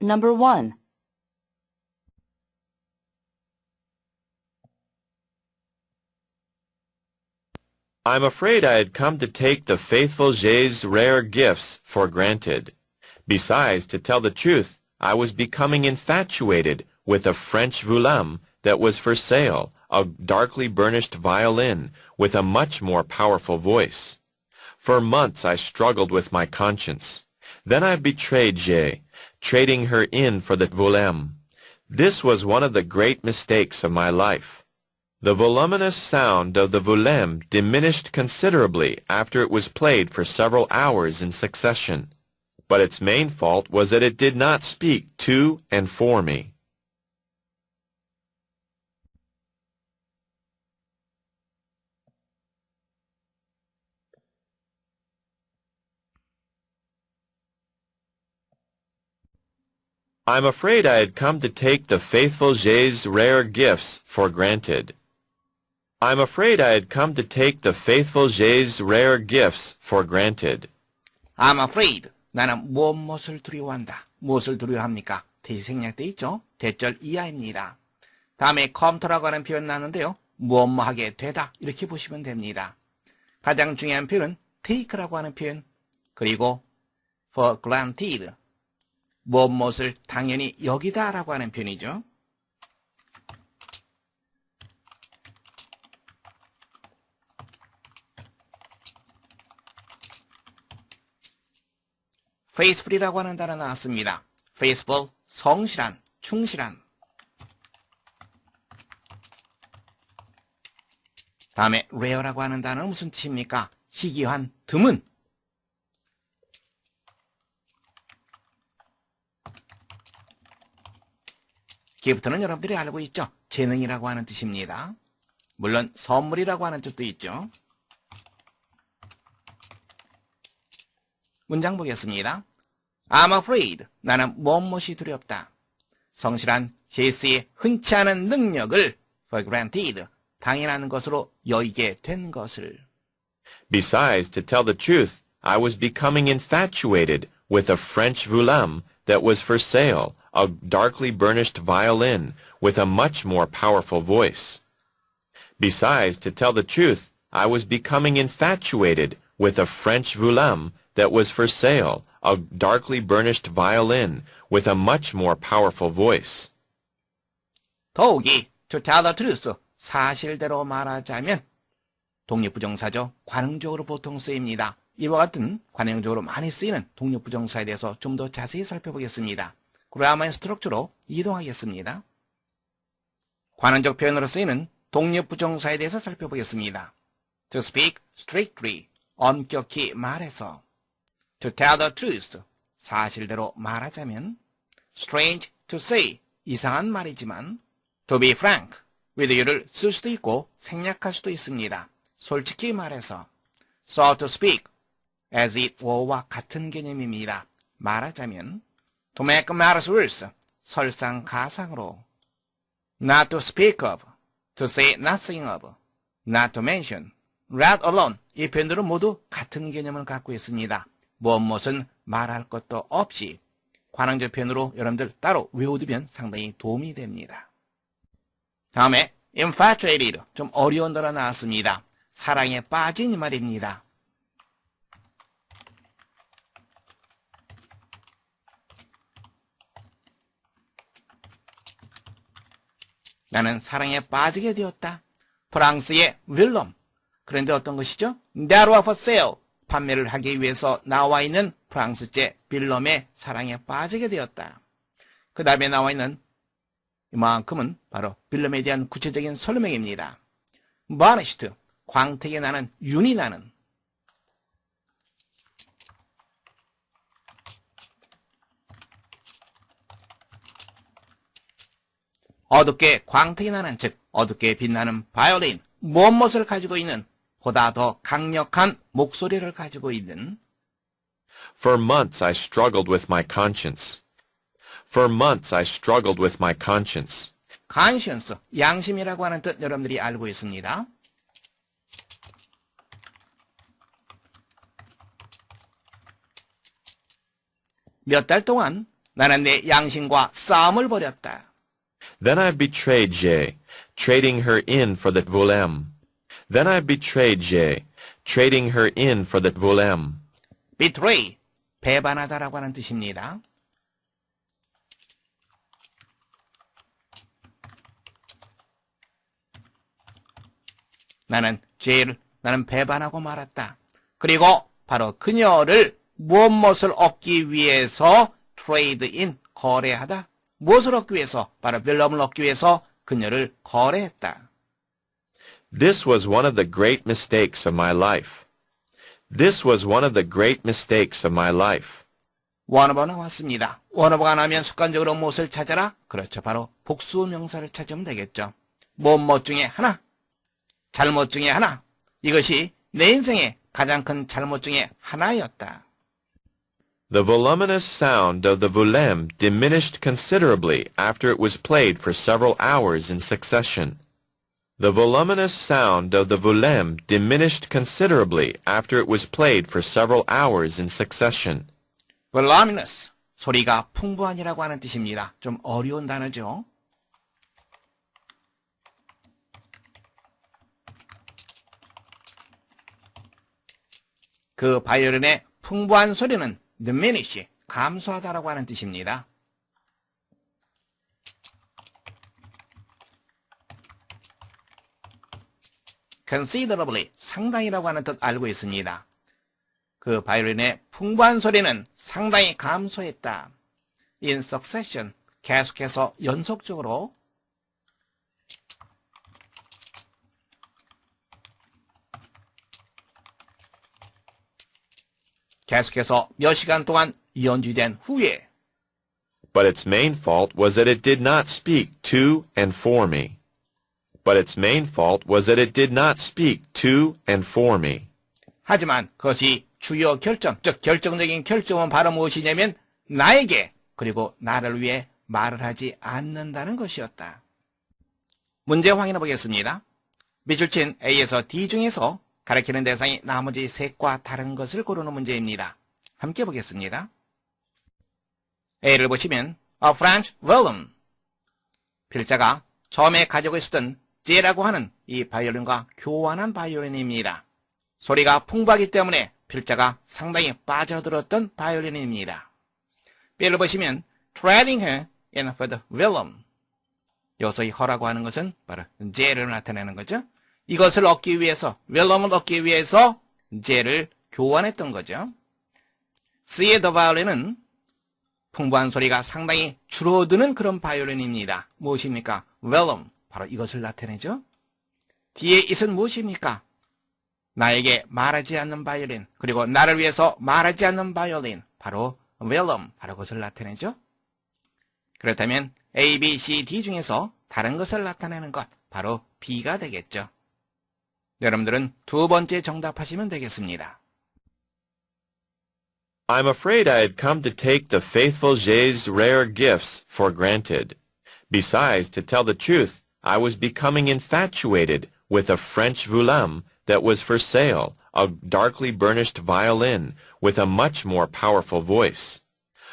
Number 1. I'm afraid I had come to take the faithful Jay's rare gifts for granted. Besides, to tell the truth, I was becoming infatuated with a French Voulême that was for sale, a darkly burnished violin with a much more powerful voice. For months I struggled with my conscience. Then I betrayed Jay, trading her in for the Voulême. This was one of the great mistakes of my life. The voluminous sound of the Voulême diminished considerably after it was played for several hours in succession, but its main fault was that it did not speak to and for me. I'm afraid I had come to take the faithful Jay's rare gifts for granted. I'm afraid I had come to take the faithful Jay's rare gifts for granted. I'm afraid. 나는 무엇을 두려워한다. 무엇을 두려워합니까? 대시 생략돼 있죠? 대절 이하입니다. 다음에 컴퓨터라고 하는 표현 나오는데요. 무엇 하게 되다 이렇게 보시면 됩니다. 가장 중요한 표현은 take라고 하는 표현 그리고 for granted 무엇을 당연히 여기다라고 하는 표현이죠. faithful이라고 하는 단어 나왔습니다. faithful, 성실한, 충실한. 다음에 rare라고 하는 단어는 무슨 뜻입니까? 희귀한, 드문. gift는 여러분들이 알고 있죠? 재능이라고 하는 뜻입니다. 물론 선물이라고 하는 뜻도 있죠. 문장 보겠습니다. I'm afraid. 나는 무엇이 두렵다. 성실한 제이스의 흔치 않은 능력을 for granted. 당연한 것으로 여기게 된 것을. Besides, to tell the truth, I was becoming infatuated with a French Voulême that was for sale, a darkly burnished violin with a much more powerful voice. Besides, to tell the truth, I was becoming infatuated with a French Voulême that was for sale, a darkly burnished violin with a much more powerful voice. 더욱이 to tell the truth, 사실대로 말하자면 독립부정사죠. 관용적으로 보통 쓰입니다. 이와 같은 관용적으로 많이 쓰이는 독립부정사에 대해서 좀 더 자세히 살펴보겠습니다. 그라머의 스트럭처로 이동하겠습니다. 관용적 표현으로 쓰이는 독립부정사에 대해서 살펴보겠습니다. To speak strictly, 엄격히 말해서. To tell the truth, 사실대로 말하자면. Strange to say, 이상한 말이지만. To be frank, with you를 쓸 수도 있고 생략할 수도 있습니다. 솔직히 말해서. So to speak, as it were와 같은 개념입니다. 말하자면. To make matters worse, 설상가상으로. Not to speak of, to say nothing of, not to mention, let alone, 이 표현들은 모두 같은 개념을 갖고 있습니다. 무엇은 말할 것도 없이 관용적 표현으로 여러분들 따로 외워두면 상당히 도움이 됩니다. 다음에 infatuated, 좀 어려운 단어 나왔습니다. 사랑에 빠진 이 말입니다. 나는 사랑에 빠지게 되었다. 프랑스의 윌럼. 그런데 어떤 것이죠? That was for sale. 판매를 하기 위해서 나와 있는 프랑스제 빌럼의 사랑에 빠지게 되었다. 그 다음에 나와 있는 이만큼은 바로 빌럼에 대한 구체적인 설명입니다. Varnished, 광택이 나는, 윤이 나는. 어둡게 광택이 나는, 즉 어둡게 빛나는 바이올린, 무엇을 가지고 있는, 보다 더 강력한 목소리를 가지고 있는. For months I struggled with my conscience. For months I struggled with my conscience. conscience, 양심이라고 하는 뜻 여러분들이 알고 있습니다. 몇 달 동안 나는 내 양심과 싸움을 벌였다. Then I betrayed Jay, trading her in for the volem. Then I betrayed Jay, trading her in for the volem. betray, 배반하다라고 하는 뜻입니다. 나는 배반하고 말았다. 그리고 바로 그녀를 무엇을 얻기 위해서 trade in, 거래하다. 무엇을 얻기 위해서? 바로 빌럼을 얻기 위해서 그녀를 거래했다. This was one of the great mistakes of my life. This was one of the great mistakes of my life. 원어버 나왔습니다. 원어버가 나면 습관적으로 무엇을 찾아라? 그렇죠. 바로 복수 명사를 찾으면 되겠죠. 무엇 중에 하나, 잘못 중에 하나. 이것이 내 인생의 가장 큰 잘못 중에 하나였다. The voluminous sound of the volem diminished considerably after it was played for several hours in succession. The voluminous sound of the volem diminished considerably after it was played for several hours in succession. voluminous, 소리가 풍부한이라고 하는 뜻입니다. 좀 어려운 단어죠. 그 바이올린의 풍부한 소리는 diminish, 감소하다라고 하는 뜻입니다. considerably, 상당히라고 하는 뜻 알고 있습니다. 그 바이올린의 풍부한 소리는 상당히 감소했다. in succession, 계속해서 연속적으로 계속해서 몇 시간 동안 연주된 후에 But its main fault was that it did not speak to and for me. But its main fault was that it did not speak to and for me. 하지만 그것이 주요 결정, 즉 결정적인 결정은 바로 무엇이냐면 나에게 그리고 나를 위해 말을 하지 않는다는 것이었다. 문제 확인해 보겠습니다. 밑줄 친 A에서 D 중에서 가리키는 대상이 나머지 셋과 다른 것을 고르는 문제입니다. 함께 보겠습니다. A를 보시면 A French violin. 필자가 처음에 가지고 있었던 J라고 하는 이 바이올린과 교환한 바이올린입니다. 소리가 풍부하기 때문에 필자가 상당히 빠져들었던 바이올린입니다. B를 보시면 Trading her in for the violin. 여기서 이 her라고 하는 것은 바로 J를 나타내는 거죠. 이것을 얻기 위해서, 윌럼을 얻기 위해서 J를 교환했던 거죠. C의 the violin은 풍부한 소리가 상당히 줄어드는 그런 바이올린입니다. 무엇입니까? 윌럼, 바로 이것을 나타내죠. D의 it은 무엇입니까? 나에게 말하지 않는 바이올린, 그리고 나를 위해서 말하지 않는 바이올린, 바로 윌럼, 바로 그것을 나타내죠. 그렇다면 A, B, C, D 중에서 다른 것을 나타내는 것, 바로 B가 되겠죠. 여러분들은 두 번째 정답하시면 되겠습니다. I'm afraid I had come to take the faithful Jay's rare gifts for granted. Besides, to tell the truth, I was becoming infatuated with a French volem that was for sale, a darkly burnished violin with a much more powerful voice.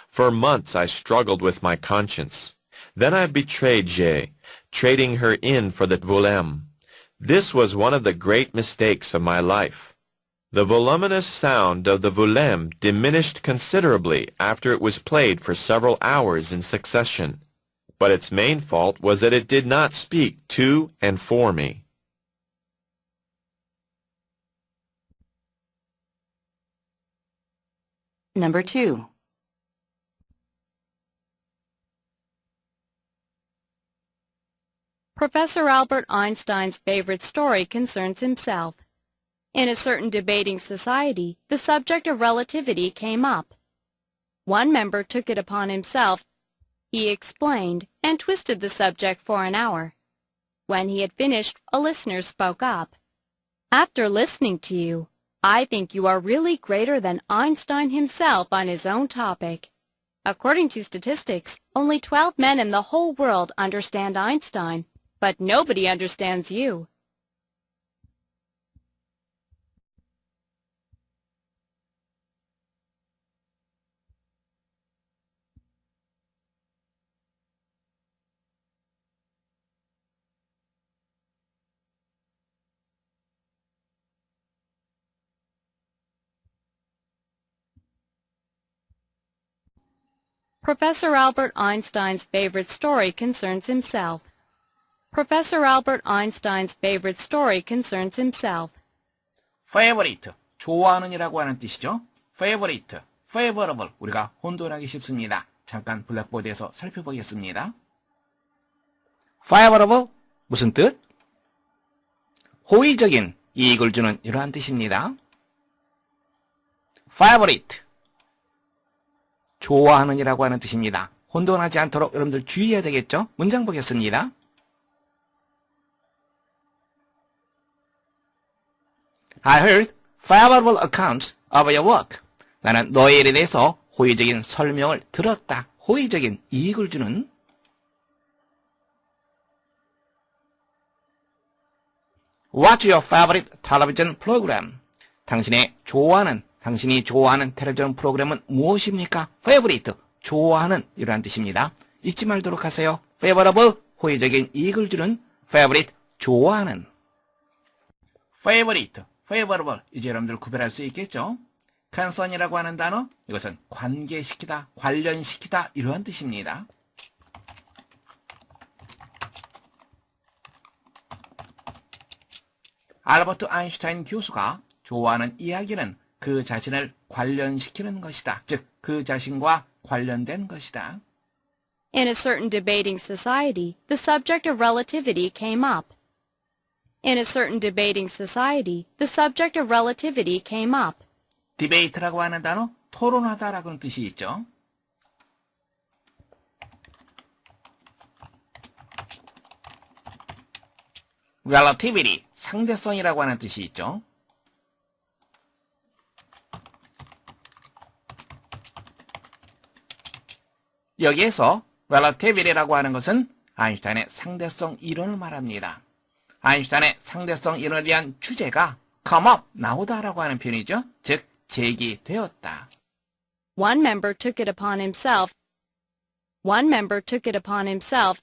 For months I struggled with my conscience. Then I betrayed Jay, trading her in for the volem. This was one of the great mistakes of my life. The voluminous sound of the volem diminished considerably after it was played for several hours in succession, but its main fault was that it did not speak to and for me. Number 2. Professor Albert Einstein's favorite story concerns himself. In a certain debating society, the subject of relativity came up. One member took it upon himself. He explained and twisted the subject for an hour. When he had finished, a listener spoke up. After listening to you, I think you are really greater than Einstein himself on his own topic. According to statistics, only 12 men in the whole world understand Einstein, but nobody understands you. Professor Albert Einstein's favorite story concerns himself. Professor Albert Einstein's favorite story concerns himself. favorite, 좋아하는이라고 하는 뜻이죠. favorite, favorable, 우리가 혼돈하기 쉽습니다. 잠깐 블랙보드에서 살펴보겠습니다. favorable, 무슨 뜻? 호의적인 이익을 주는 이러한 뜻입니다. favorite, 좋아하는이라고 하는 뜻입니다. 혼돈하지 않도록 여러분들 주의해야 되겠죠? 문장 보겠습니다. I heard favorable accounts of your work. 나는 너의 일에 대해서 호의적인 설명을 들었다. 호의적인 이익을 주는 What's your favorite television program? 당신이 좋아하는 텔레비전 프로그램은 무엇입니까? favorite, 좋아하는 이러한 뜻입니다. 잊지 말도록 하세요. favorable, 호의적인 이익을 주는 favorite, 좋아하는 favorite, favorable, 이제 여러분들 구별할 수 있겠죠? concern이라고 하는 단어, 이것은 관계시키다, 관련시키다 이러한 뜻입니다. 알버트 아인슈타인 교수가 좋아하는 이야기는 그 자신을 관련시키는 것이다. 즉, 그 자신과 관련된 것이다. In a certain debating society, the subject of relativity came up. In a certain debating society, the subject of relativity came up. 디베이트라고 하는 단어, 토론하다라고는 뜻이 있죠. relativity, 상대성이라고 하는 뜻이 있죠. 여기에서 relativity라고 하는 것은 아인슈타인의 상대성 이론을 말합니다. 아인슈타인의 상대성 이론에 대한 주제가 come up, 나오다라고 하는 표현이죠. 즉, 제기되었다. One member took it upon himself. One member took it upon himself.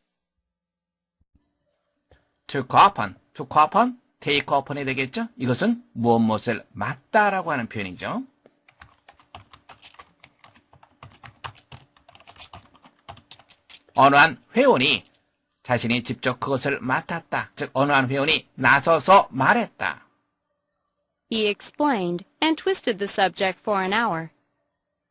took upon, take upon이 되겠죠? 이것은 무엇을 맡다라고 하는 표현이죠. 어느 한 회원이 자신이 직접 그것을 맡았다. 즉, 어느 한 회원이 나서서 말했다. He explained and twisted the subject for an hour.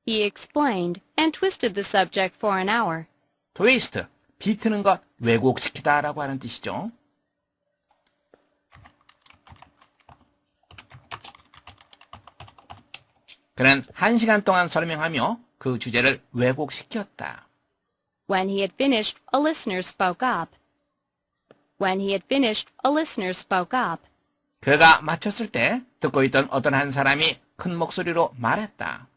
He explained and twisted the subject for an hour. twist, 비트는 것, 왜곡시키다라고 하는 뜻이죠. 그는 1시간 동안 설명하며 그 주제를 왜곡시켰다. When he had finished, a listener spoke up. When he had finished, a listener spoke up. 그가 마쳤을 때 듣고 있던 어떤 한 사람이 큰 목소리로 말했다.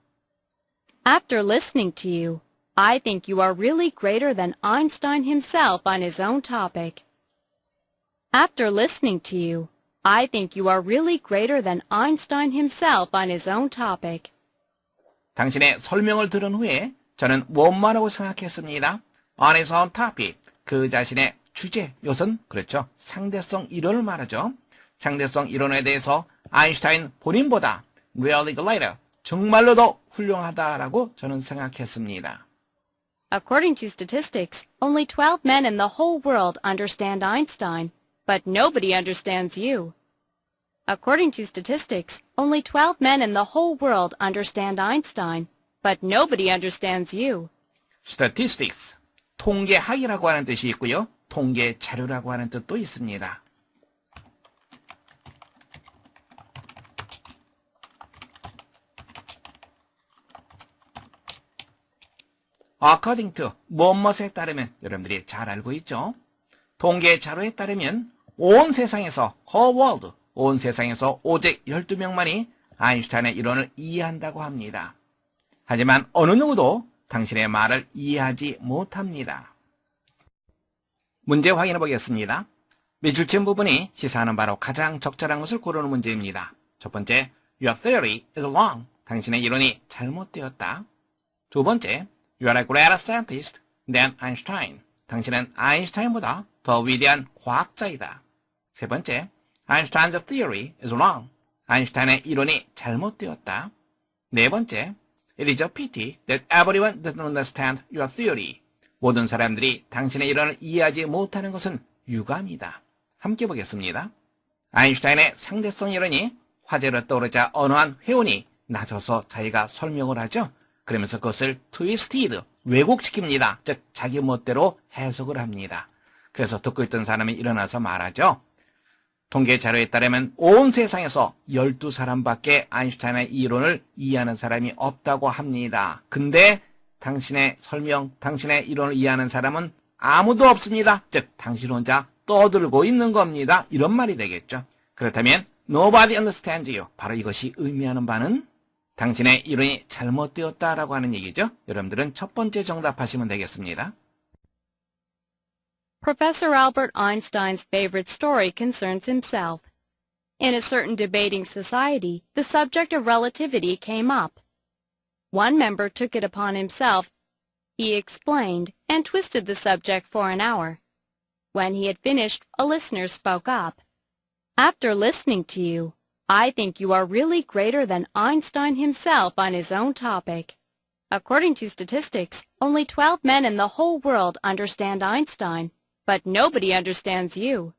After listening to you, I think you are really greater than Einstein himself on his own topic. After listening to you, I think you are really greater than Einstein himself on his own topic. 당신의 설명을 들은 후에 저는 무엇만하고 생각했습니다. On his own topic, 그 자신의 주제, 이것은 그렇죠. 상대성 이론을 말하죠. 상대성 이론에 대해서 아인슈타인 본인보다 really greater, 정말로도 훌륭하다라고 저는 생각했습니다. According to statistics, only 12 men in the whole world understand Einstein, but nobody understands you. According to statistics, only 12 men in the whole world understand Einstein, but nobody understands you. statistics, 통계학이라고 하는 뜻이 있고요. 통계 자료라고 하는 뜻도 있습니다. according to, 무엇에 따르면 여러분들이 잘 알고 있죠. 통계 자료에 따르면 온 세상에서 whole world, 온 세상에서 오직 12명만이 아인슈타인의 이론을 이해한다고 합니다. 하지만 어느 누구도 당신의 말을 이해하지 못합니다. 문제 확인해 보겠습니다. 밑줄친 부분이 시사하는 바로 가장 적절한 것을 고르는 문제입니다. 첫 번째, Your theory is wrong. 당신의 이론이 잘못되었다. 두 번째, You are a greater scientist than Einstein. 당신은 아인슈타인보다 더 위대한 과학자이다. 세 번째, Einstein's theory is wrong. 아인슈타인의 이론이 잘못되었다. 네 번째, It is a pity that everyone doesn't understand your theory. 모든 사람들이 당신의 이론을 이해하지 못하는 것은 유감이다. 함께 보겠습니다. 아인슈타인의 상대성 이론이 화제로 떠오르자 어느 한 회원이 나서서 자기가 설명을 하죠. 그러면서 그것을 트위스티드, 왜곡시킵니다. 즉 자기 멋대로 해석을 합니다. 그래서 듣고 있던 사람이 일어나서 말하죠. 통계 자료에 따르면 온 세상에서 12사람밖에 아인슈타인의 이론을 이해하는 사람이 없다고 합니다. 근데 당신의 설명, 당신의 이론을 이해하는 사람은 아무도 없습니다. 즉 당신 혼자 떠들고 있는 겁니다. 이런 말이 되겠죠. 그렇다면 Nobody understands you. 바로 이것이 의미하는 바는 당신의 이론이 잘못되었다라고 하는 얘기죠. 여러분들은 첫 번째 정답하시면 되겠습니다. Professor Albert Einstein's favorite story concerns himself. In a certain debating society, the subject of relativity came up. One member took it upon himself. He explained and twisted the subject for an hour. When he had finished, a listener spoke up. After listening to you, I think you are really greater than Einstein himself on his own topic. According to statistics, only 12 men in the whole world understand Einstein, but nobody understands you.